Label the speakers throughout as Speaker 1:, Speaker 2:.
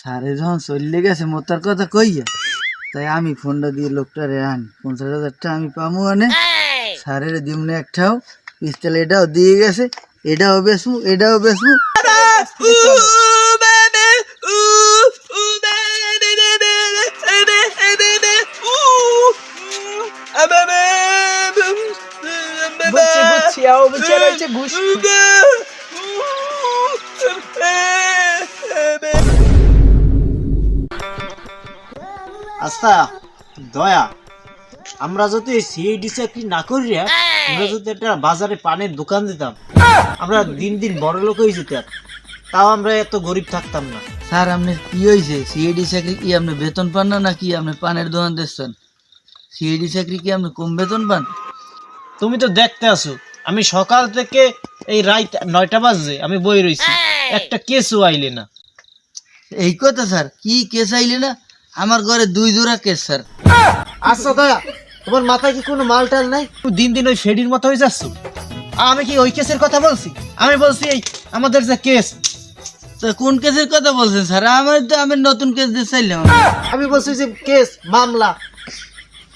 Speaker 1: স্যারে যখন চলে গেছে মোতার কথা কইয়া, তাই আমি ফোনটা দিয়ে লোকটারে আনি 50,000 টাকা আমি পামু আনে স্যারের দিমনে একটাও পিস্তল এটাও দিয়ে গেছে, এটাও বেসমু এটাও বেসমু।
Speaker 2: আচ্ছা দয়া, আমরা যদি সিআইডি চাকরি না করিয়া আমরা যদি একটা বাজারে পানের দোকান দিতাম, আমরা দিন দিন বড় লোক হয়ে যেতাম, তাও আমরা এত গরিব থাকতাম না।
Speaker 1: স্যার আপনি কি হয়েছে? সিআইডি চাকরি কি আপনি বেতন পান না নাকি আপনি পানের দোকান দিচ্ছেন? সিআইডি চাকরি কি আপনি কম বেতন পান?
Speaker 2: তুমি তো দেখতে আসো, আমি সকাল থেকে এই রাত 9টা বাজে আমি বই রইছি, একটা কেসও আইলে না।
Speaker 1: এই কথা স্যার, কি কেস আইলে না? আমার ঘরে 2 জোড়া কেস স্যার।
Speaker 2: আচ্ছা দয়া, তোমার মাথায় কি কোনো মাল টাল নাই? তুমি দিন দিন ওই ফেডির মতো হয়ে যাচ্ছ। আমি কি ওই কেসের কথা বলছি? আমি বলছি এই আমাদের যে কেস।
Speaker 1: তো কোন কেসের কথা বলছেন স্যার? আমি নতুন কেস দিয়ে চাইলাম।
Speaker 2: আমি বলছি যে কেস মামলা।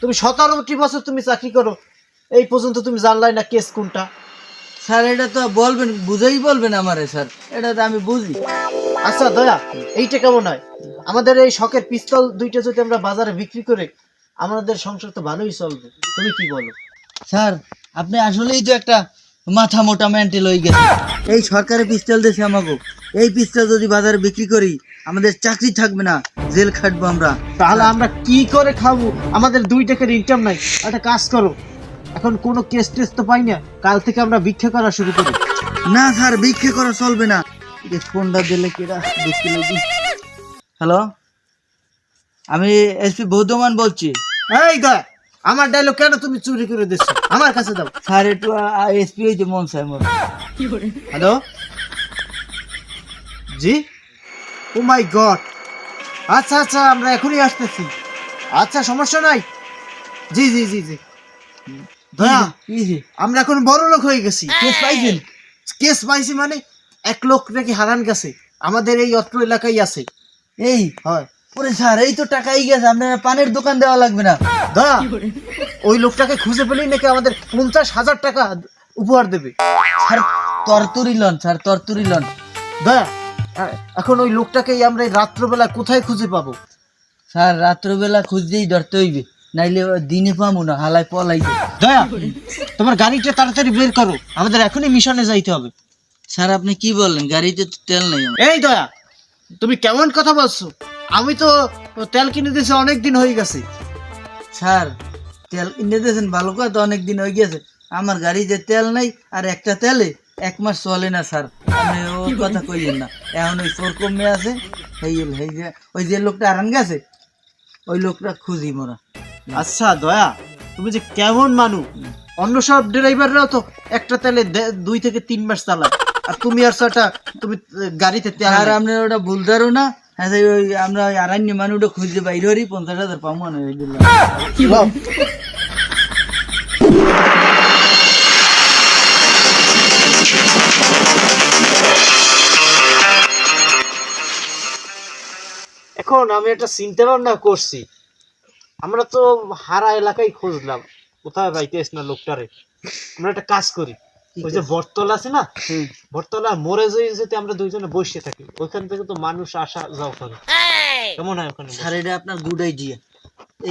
Speaker 2: তুমি 17টি বছর তুমি চাকরি করো, এই পর্যন্ত তুমি জানলাই না কেস কোনটা?
Speaker 1: স্যার এটা তো বলবেন, বুঝেই বলবেন আমারে স্যার, এটা তো আমি বুঝি।
Speaker 2: আচ্ছা দয়া, এইটা কেমন হয়? আমাদের এই শখের পিস্তল 2টা যদি আমরা বাজারে বিক্রি করে আমাদের সংসার তো ভালোই চলবে, তুমি কি বলো?
Speaker 1: স্যার আপনি আসলেই তো একটা মাথা মোটা মেন্টাল হয়ে গেছে। এই সরকারি পিস্তল দিয়েছে আমাকে, এই পিস্তল যদি বাজারে বিক্রি করি আমাদের চাকরি থাকবে না, জেল খাটবো আমরা।
Speaker 2: তাহলে আমরা কি করে খাবো? আমাদের 2 টাকার ইনকাম নাই। একটা কাজ করো, এখন কোনো কেস টেস তো পাই না, কাল থেকে আমরা ভিক্ষা করা শুরু করি।
Speaker 1: না স্যার, ভিক্ষে করা চলবে না। ফোনটা দিলে কেরা দেখতে লাগি। হ্যালো, আমি এসপি বৌদ্ধমান বলছি।
Speaker 2: এই দয়া, আমার ডায়লগ কেন তুমি চুরি করে দিচ্ছ? আমার কাছে দাও।
Speaker 1: স্যার একটু এসপি হইতে মন চাই মোর।
Speaker 2: হ্যালো, জি, ও মাই গড, আচ্ছা আচ্ছা আমরা এখনই আসতেছি। আচ্ছা সমস্যা নাই, জি জি জি জি। দয়া,
Speaker 1: কি যে
Speaker 2: আমরা এখন বড় লোক হয়ে গেছি।
Speaker 1: কেস পাইছেন?
Speaker 2: কেস পাইছি মানে 1 লোক নাকি হারান গেছে, আমাদের এই অত্র এলাকায় আছে।
Speaker 1: এই
Speaker 2: হয়
Speaker 1: ওরে স্যার, এই তো টাকাই গেছে, আপনার পানের দোকান দেওয়া লাগবে না।
Speaker 2: দয়া, ওই লোকটাকে খুঁজে পেলেই নাকি আমাদের 50,000 টাকা উপহার দেবে।
Speaker 1: স্যার তরতুরি লন স্যার, তরতুরি লন।
Speaker 2: দয়া, এখন ওই লোকটাকে আমরা এই রাত্রবেলা কোথায় খুঁজে পাবো?
Speaker 1: স্যার রাত্রবেলা খুঁজতেই ধরতে হইবে, নাইলে দিনে পাবো না, হালাই পলাইবে।
Speaker 2: দয়া, তোমার গাড়িটা তাড়াতাড়ি বের করো, আমাদের এখনই মিশনে যাইতে হবে।
Speaker 1: স্যার আপনি কি বললেন? গাড়িতে তো তেল নাই আমার।
Speaker 2: এই দয়া, তুমি কেমন কথা বলছো? আমি তো তেল কিনে দিয়েছি, অনেক দিন হয়ে গেছে।
Speaker 1: স্যার তেল কিনে দিয়েছেন ভালো কথা, অনেক দিন হয়ে গেছে। আমার গাড়িতে তেল নাই, আর একটা তেলে 1 মাস চলে না স্যার। আপনি ও কথা কইলেন না, এখন ওই চোর কমে আছে। ওই যে লোকটা আরান গেছে, ওই লোকটা খুঁজি মোরা।
Speaker 2: আচ্ছা দয়া, তুমি যে কেমন মানুষ, অন্য সব ড্রাইভাররাও তো একটা তেলে 2 থেকে 3 মাস চালায়, আর তুমি আর সেটা তুমি গাড়িতে তেল
Speaker 1: আর
Speaker 2: নাই।
Speaker 1: আপনার ওটা ভুলতারও না। হ্যাঁ সেই ওই আমরা ওই আরান্য মানুষটা খুঁজতে বাইরে হরি 50,000 পাবো না।
Speaker 2: কি বল? এখন আমি একটা চিন্তা ভাবনা করছি, আমরা তো হারা এলাকায় খুঁজলাম, কোথায় পাইতেছ না লোকটারে। আমরা একটা কাজ করি, ওই যে বটতলা আছে না, বটতলা মোড়ে যদি আমরা 2 জনে বসে থাকি, ওইখান থেকে তো মানুষ আসা যাওয়া করে, কেমন হয় ওখানে?
Speaker 1: স্যার এটা আপনার গুড আইডিয়া,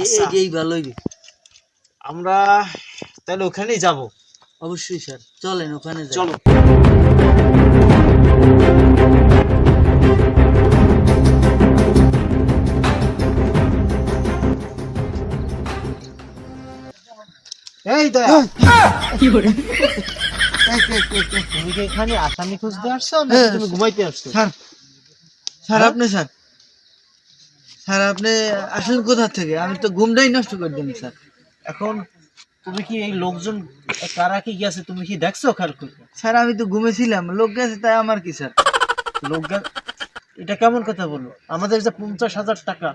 Speaker 2: আচ্ছা।
Speaker 1: এই ভালো হইবে।
Speaker 2: আমরা তাহলে ওখানেই যাব।
Speaker 1: অবশ্যই স্যার, চলেন ওখানে যাই।
Speaker 2: চলো। এই দয়া, তুমি কি এখানে আসামি খুঁজতে আসছো না তুমি ঘুমাইতে আসছো?
Speaker 1: স্যার আপনি স্যার আপনি আসেন কোথা থেকে? আমি তো ঘুমটাই নষ্ট করে দিন স্যার।
Speaker 2: এখন তুমি কি এই লোকজন কারা কি গেছে তুমি কি দেখছো খেয়াল করে?
Speaker 1: স্যার আমি তো ঘুমেছিলাম, লোক গেছে তাই আমার কি স্যার?
Speaker 2: লোক এটা কেমন কথা বলো? আমাদের যে 50,000 টাকা,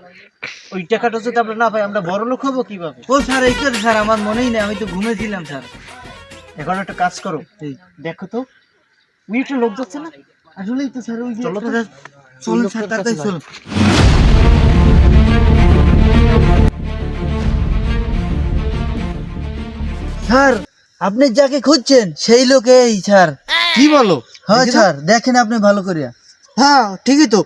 Speaker 2: ওই টাকাটা যদি আমরা না পাই আমরা বড় লোক হবো কিভাবে?
Speaker 1: ও স্যার এই করে স্যার, আমার মনেই নেই, আমি তো ঘুমেছিলাম স্যার।
Speaker 2: এখন একটা কাজ করো,
Speaker 1: এই
Speaker 2: দেখো তো ওই একটা লোক যাচ্ছে না?
Speaker 1: আসলেই তো স্যার, ওই যে
Speaker 2: চলো তো।
Speaker 1: চলুন স্যার, তাড়াতাড়ি চলুন। স্যার, আপনি যাকে খুঁজছেন সেই লোক এই স্যার।
Speaker 2: কি বলো?
Speaker 1: হ্যাঁ
Speaker 2: দেখি তো।
Speaker 1: স্যার, দেখেন আপনি ভালো করিয়া।
Speaker 2: হ্যাঁ ঠিকই তো,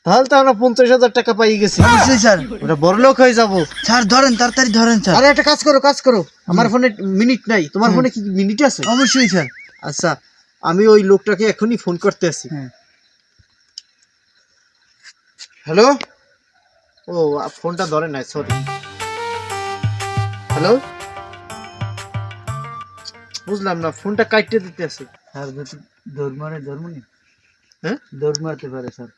Speaker 2: তাহলে তো আমরা 50,000 টাকা পাই গেছি।
Speaker 1: অবশ্যই স্যার।
Speaker 2: ওটা বড় লোক হয়ে যাবো।
Speaker 1: স্যার ধরেন, তাড়াতাড়ি ধরেন স্যার।
Speaker 2: আরে একটা কাজ করো, আমার ফোনে মিনিট নাই, তোমার ফোনে কি মিনিট আছে?
Speaker 1: অবশ্যই স্যার।
Speaker 2: আচ্ছা, আমি ওই লোকটাকে এখনই ফোন করতে আসি।
Speaker 1: হ্যাঁ।
Speaker 2: হ্যালো। ও ফোনটা ধরে নাই, সরি। হ্যালো, বুঝলাম না, ফোনটা কাটতে দিতে আছে।
Speaker 1: স্যার যদি দৌড় মারে, ধর্মনি
Speaker 2: হ্যাঁ,
Speaker 1: দৌড় মারতে পারে স্যার।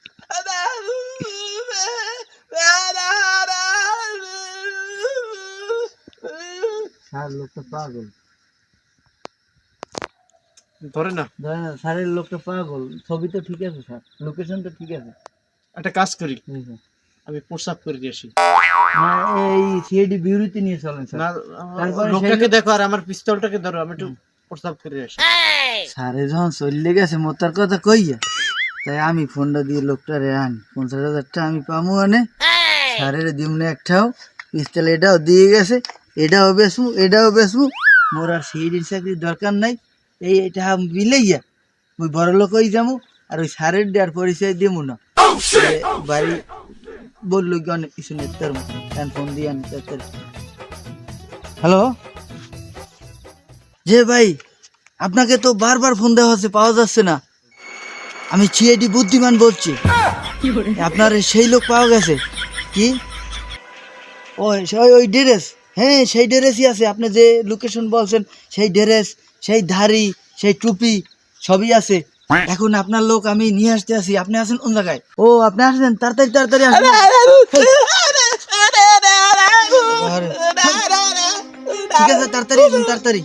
Speaker 1: স্যার লোকটা পাগল।
Speaker 2: ধরে না।
Speaker 1: ধরেন না, স্যারের লোকটা পাগল। ছবি তো ঠিক আছে স্যার, লোকেশন তো ঠিক আছে।
Speaker 2: একটা কাজ করি,
Speaker 1: জি স্যার।
Speaker 2: আমি প্রস্তাব করে দিয়ে আসি।
Speaker 1: না, এই সিআইডি বিউরিতে নিয়ে চলেন স্যার।
Speaker 2: না,
Speaker 1: তারপরে
Speaker 2: লোকটাকে
Speaker 1: সেই-
Speaker 2: দেখো আর আমার পিস্তলটাকে ধরো, আমি একটু প্রস্তাব করে আসি।
Speaker 1: স্যারে যখন চলে গেছে মোতার কথা কইয়া, তাই আমি ফোনটা দিয়ে লোকটারে আনি। 50,000 টাকা আমি পামু আনে, স্যারের দিমনে একটাও পিস্তল এটাও দিয়ে গেছে, এটাও বেসমু। মোর আর সিআইডির চাকরির দরকার নাই। এটা মিলাইয়া ওই বড় লোক হয়ে যাবো, আর ওই স্যারের দেওয়ার পরিচয় দেবো না। বাড়ি বললো কি অনেক কিছু নেই তার মতো। ফোন দিয়ে আনি তাড়াতাড়ি। হ্যালো, যে ভাই, আপনাকে তো বারবার ফোন দেওয়া হচ্ছে, পাওয়া যাচ্ছে না। আমি সিআইডি বুদ্ধিমান বলছি। আপনার সেই লোক পাওয়া গেছে কি? ওই ড্রেস, হ্যাঁ সেই ড্রেসই আছে। আপনি যে লোকেশন বলছেন সেই ড্রেস, সেই ধাড়ি, সেই টুপি সবই আছে। এখন আপনার লোক আমি নিয়ে আসতে আসি। আপনি আছেন কোন জায়গায়? ও আপনি আসেন, তাড়াতাড়ি আসেন। আরে, ঠিক আছে, তাড়াতাড়ি আসেন, তাড়াতাড়ি।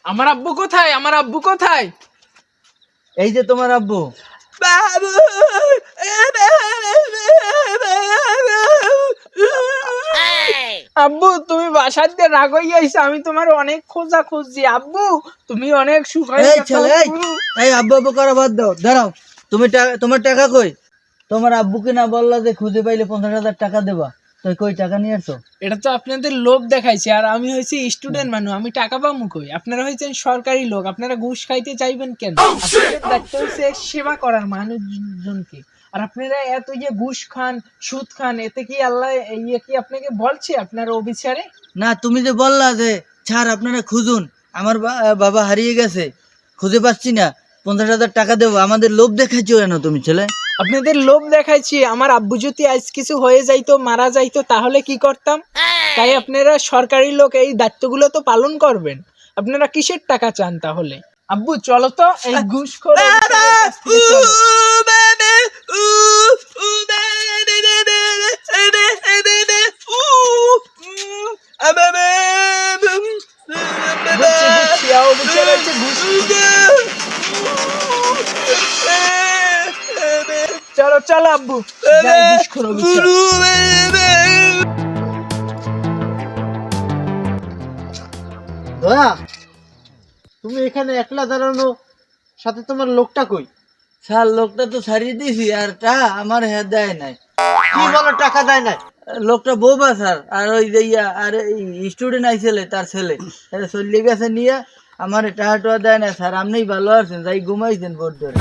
Speaker 3: আমার আব্বু কোথায়? আমার আব্বু কোথায়?
Speaker 1: এই যে তোমার আব্বু।
Speaker 3: আব্বু তুমি বাসার দিয়ে রাগ হয়ে আইছো, আমি তোমার অনেক খোঁজা খুঁজছি। আব্বু তুমি অনেক সুখে
Speaker 1: এই ছেলে, এই আব্বু আব্বু করা বাদ দাও, দাঁড়াও। তোমার টাকা কই? তোমার আব্বুকে না বললা যে খুঁজে পাইলে 50,000 টাকা দেবা, তো কই টাকা নিয়ে আসছো?
Speaker 3: এটা তো আপনাদের লোভ দেখাইছে, আর আমি হয়েছি স্টুডেন্ট মানুষ, আমি টাকা পাবো কই? আপনারা হয়েছেন সরকারি লোক, আপনারা ঘুষ খাইতে চাইবেন কেন? আপনাদের দায়িত্ব হচ্ছে সেবা করার মানুষজনকে, আর আপনারা এত যে ঘুষ খান, সুদ খান, এতে কি আল্লাহ ইয়ে কি আপনাকে বলছে আপনার অবিচারে?
Speaker 1: না, তুমি যে বললা যে স্যার আপনারা খুঁজুন, আমার বাবা হারিয়ে গেছে, খুঁজে পাচ্ছি না, 50,000 টাকা দেবো, আমাদের লোভ দেখাচ্ছো কেন তুমি ছেলে?
Speaker 3: আপনাদের লোভ দেখাইছি। আমার আব্বু যদি আজ কিছু হয়ে যাইতো, মারা যাইতো, তাহলে কি করতাম? তাই আপনারা সরকারি লোক, এই দায়িত্বগুলো তো পালন করবেন। আপনারা কিসের টাকা চান তাহলে? আব্বু চলো তো, এই ঘুষখোর অফিসারের কাছ থেকে চলো। বুঝছি, অবিচার হচ্ছে ঘুষখোর। চলো আব্বু, যাই ঘুষখোর অবিচার।
Speaker 2: দয়া, তুমি এখানে একলা দাঁড়ানো, সাথে তোমার লোকটা কই?
Speaker 1: স্যার লোকটা তো ছাড়িয়ে দিয়েছি, আর টাকা আমার হ্যাঁ দেয় নাই।
Speaker 2: কি বলো টাকা দেয় না?
Speaker 1: লোকটা বোবা স্যার, আর ওই যে আর স্টুডেন্ট আইছিলে তার ছেলে চলে গেছে নিয়ে, আমার টাকা টোয়া দেয় না স্যার। আপনিই ভালো আছেন, যাই ঘুমাইছেন বোর্ড ধরে।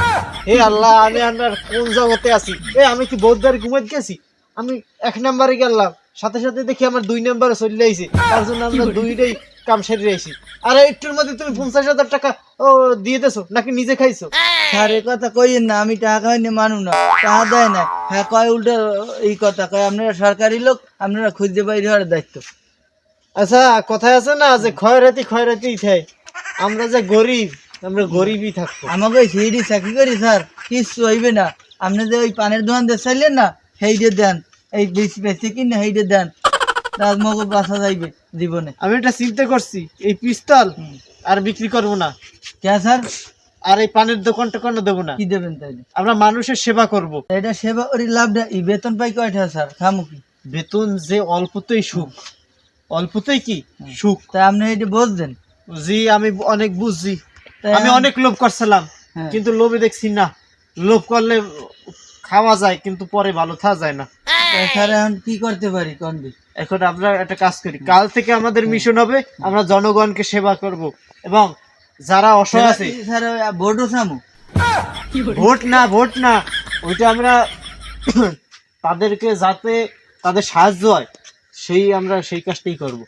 Speaker 2: হে আল্লাহ, আমি আপনার কোন জগতে আছি? আমি কি বৌদ্ধারে ঘুমাইতে গেছি? আমি 1 নম্বরে গেলাম, সাথে সাথে দেখি আমার 2 নম্বরে চলে আইছে। তার জন্য আমরা দুইটাই কাম সেরে আইছি। আর একটুর মধ্যে তুমি 50,000 টাকা দিয়ে দেছো নাকি নিজে খাইছো?
Speaker 1: স্যার এ কথা কইেন না, আমি টাকা খাইনি মানু না, টাকা দেয় না। হ্যাঁ কয় উল্টো এই কথা কয়, আপনারা সরকারি লোক, আপনারা খুঁজতে বাইরে হওয়ার দায়িত্ব।
Speaker 2: আচ্ছা, কথায় আছে না যে খয়রাতি খায়, আমরা যে গরিব, আমরা গরিবই থাকবো।
Speaker 1: আমাকে ওই সিডি চাকরি করি স্যার, কিচ্ছু হইবে না। আপনি যে ওই পানের দোকান দিয়ে চাইলেন না, সেইটে দেন, এই বেশি কিনে সেইটে দেন, রাজমগ বাঁচা যাইবে জীবনে।
Speaker 2: আমি এটা চিন্তা করছি, এই পিস্তল আর বিক্রি করবো না,
Speaker 1: কে স্যার?
Speaker 2: আর এই পানের দোকান টোকানও দেবো না।
Speaker 1: কি দেবেন তাইলে?
Speaker 2: আমরা মানুষের সেবা করব।
Speaker 1: এটা সেবা করি লাভটা, এই বেতন পাই কয়টা স্যার? খামু কি?
Speaker 2: বেতন যে অল্পতেই সুখ, অল্পতেই কি সুখ।
Speaker 1: তা আপনি এটা বুঝছেন?
Speaker 2: জি আমি অনেক বুঝছি,
Speaker 1: তাই
Speaker 2: আমি অনেক লোভ করছিলাম,
Speaker 1: হ্যাঁ।
Speaker 2: কিন্তু লোভে দেখছি না, লোভ করলে খাওয়া যায় কিন্তু পরে ভালো থাকা যায় না।
Speaker 1: তাই স্যার এখন কি করতে পারি কোন দিক?
Speaker 2: এখন আমরা একটা কাজ করি, কাল থেকে আমাদের মিশন হবে আমরা জনগণকে সেবা করব এবং যারা অসহায় আছে,
Speaker 1: স্যার ভোটও সামু
Speaker 2: ভোট না ওইটা আমরা তাদেরকে যাতে তাদের সাহায্য হয় আমরা সেই কাজটাই করব।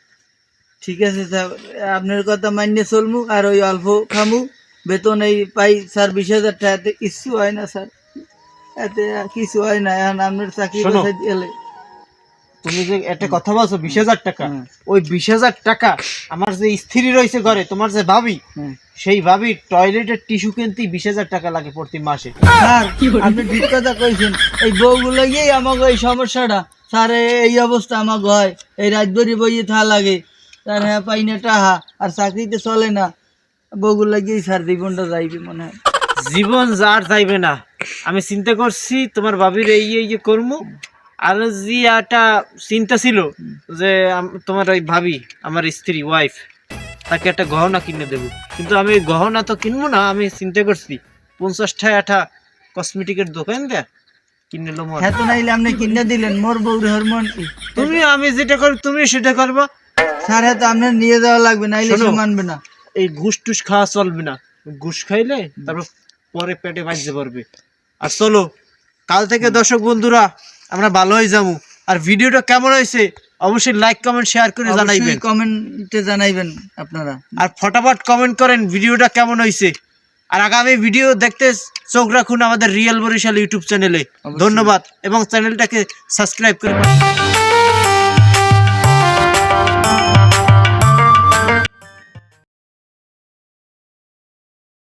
Speaker 1: ঠিক আছে স্যার, আপনার কথা মান্য চলমু, আর ওই অল্প খামু, বেতন এই পাই স্যার 20,000 টাকা, এতে কিছু হয় না স্যার, এতে কিছু হয় না। এখন আপনার চাকরি
Speaker 2: শোনো।
Speaker 1: বাসায় এলে
Speaker 2: তুমি যে একটা কথা বলছো 20,000 টাকা,
Speaker 1: হুম।
Speaker 2: ওই 20,000 টাকা আমার যে স্ত্রী রয়েছে ঘরে, তোমার যে ভাবি,
Speaker 1: হুম।
Speaker 2: সেই ভাবির টয়লেটের টিস্যু কিনতেই 20,000 টাকা লাগে প্রতি মাসে।
Speaker 1: স্যার আপনি ঠিক কথা কইছেন, এই বউগুলো গিয়েই আমাকে এই সমস্যাটা স্যার, এই অবস্থা আমাকে হয়, এই রাজবাড়ি বইয়ে থা লাগে স্যার, হ্যাঁ পাই না টাহা, আর চাকরিতে চলে না, বউগুলো গিয়েই স্যার জীবনটা যাইবে মনে হয়।
Speaker 2: জীবন যার যাইবে না, আমি চিন্তা করছি তোমার ভাবির এই যে কর্ম, আর যে একটা চিন্তা ছিল যে তোমার ওই ভাবি, আমার স্ত্রী ওয়াইফ, তাকে একটা গহনা কিনে দেবো, কিন্তু আমি গহনা তো কিনবো না, আমি চিন্তা করছি 50 একটা কসমেটিকের দোকান দেয়া কিনে নেবো।
Speaker 1: হ্যাঁ তো নাইলে আপনি কিনে দিলেন মোর বউর হরমোন কি?
Speaker 2: তুমি আমি যেটা করি তুমি সেটা করবা।
Speaker 1: স্যার হ্যাঁ তো আপনার নিয়ে যাওয়া লাগবে, নাইলে
Speaker 2: শোনো।
Speaker 1: সে মানবে না।
Speaker 2: এই ঘুষ টুস খাওয়া চলবে না, ঘুষ খাইলে তারপর পরে পেটে বাজতে পারবে। আর চলো কাল থেকে দর্শক বন্ধুরা আমরা ভালো হয়ে যাবো। আর ভিডিওটা কেমন হয়েছে অবশ্যই লাইক কমেন্ট শেয়ার করে জানাইবেন,
Speaker 1: কমেন্টে জানাইবেন আপনারা।
Speaker 2: আর ফটাফট কমেন্ট করেন ভিডিওটা কেমন হয়েছে। আর আগামী ভিডিও দেখতে চোখ রাখুন আমাদের রিয়েল বরিশাল ইউটিউব চ্যানেলে।
Speaker 1: অবশ্যই।
Speaker 2: ধন্যবাদ এবং চ্যানেলটাকে সাবস্ক্রাইব করে